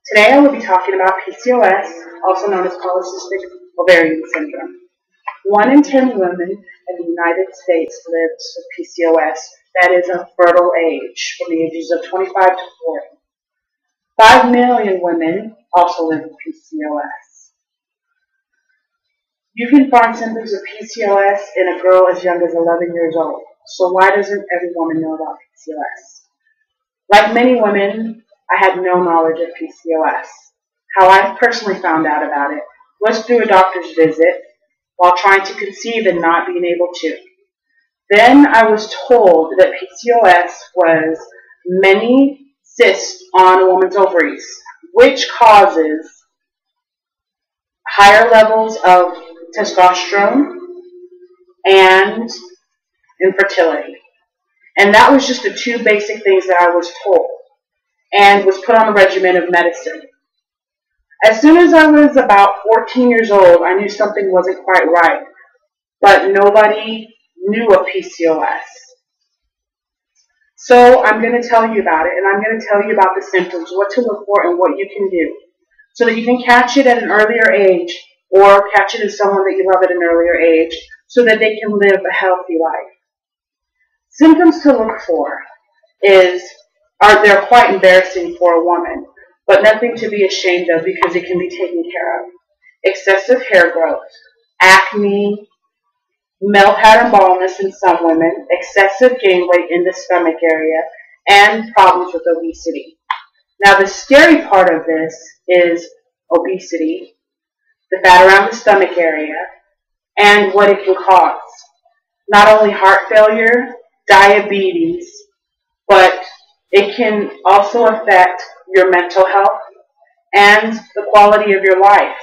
Today I will be talking about PCOS, also known as polycystic ovarian syndrome. 1 in 10 women in the United States lives with PCOS, that is a fertile age, from the ages of 25 to 40. 5 million women also live with PCOS. You can find symptoms of PCOS in a girl as young as 11 years old. So why doesn't every woman know about PCOS? Like many women, I had no knowledge of PCOS. How I personally found out about it was through a doctor's visit while trying to conceive and not being able to. Then I was told that PCOS was many cysts on a woman's ovaries, which causes higher levels of testosterone and infertility. And that was just the 2 basic things that I was told and was put on a regimen of medicine. As soon as I was about 14 years old, I knew something wasn't quite right, but nobody knew of PCOS. So I'm going to tell you about it, and I'm going to tell you about the symptoms, what to look for, and what you can do, so that you can catch it at an earlier age, or catch it in someone that you love at an earlier age, so that they can live a healthy life. Symptoms to look for they're quite embarrassing for a woman, but nothing to be ashamed of because it can be taken care of. Excessive hair growth, acne, male pattern baldness in some women, excessive gain weight in the stomach area, and problems with obesity. Now the scary part of this is obesity, the fat around the stomach area, and what it can cause. Not only heart failure, diabetes, but it can also affect your mental health and the quality of your life.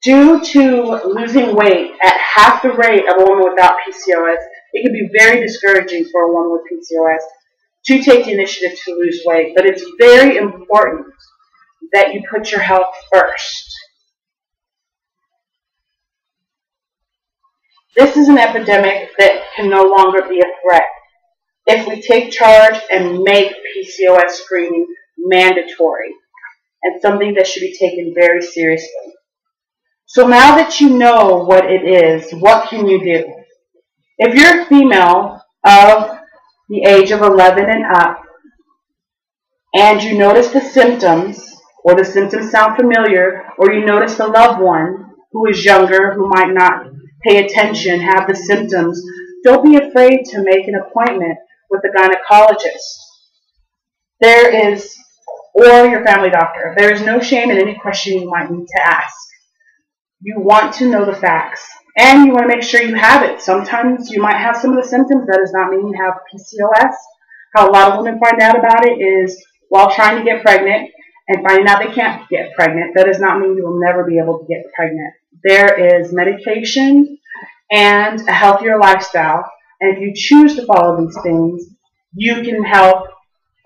Due to losing weight at half the rate of a woman without PCOS, it can be very discouraging for a woman with PCOS to take the initiative to lose weight, but it's very important that you put your health first. This is an epidemic that can no longer be a threat if we take charge and make PCOS screening mandatory and something that should be taken very seriously. So now that you know what it is, what can you do? If you're a female of the age of 11 and up, and you notice the symptoms, or the symptoms sound familiar, or you notice a loved one who is younger, who might not pay attention, have the symptoms, don't be afraid to make an appointment with a gynecologist. Or your family doctor. There is no shame in any question you might need to ask. You want to know the facts, and you want to make sure you have it. Sometimes you might have some of the symptoms. That does not mean you have PCOS. How a lot of women find out about it is while trying to get pregnant and finding out they can't get pregnant. That does not mean you will never be able to get pregnant. There is medication and a healthier lifestyle, and if you choose to follow these things, you can help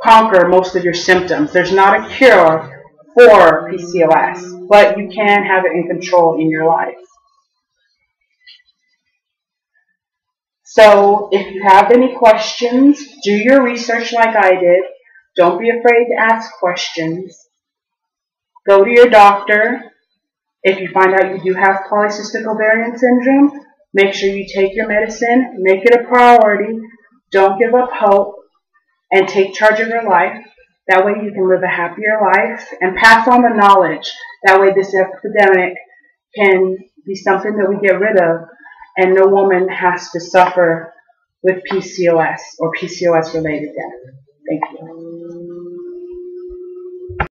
conquer most of your symptoms. There's not a cure for PCOS, but you can have it in control in your life. So if you have any questions, do your research like I did. Don't be afraid to ask questions. Go to your doctor. If you find out you do have polycystic ovarian syndrome, make sure you take your medicine, make it a priority, don't give up hope, and take charge of your life. That way you can live a happier life and pass on the knowledge. That way this epidemic can be something that we get rid of, and no woman has to suffer with PCOS or PCOS-related death. Thank you.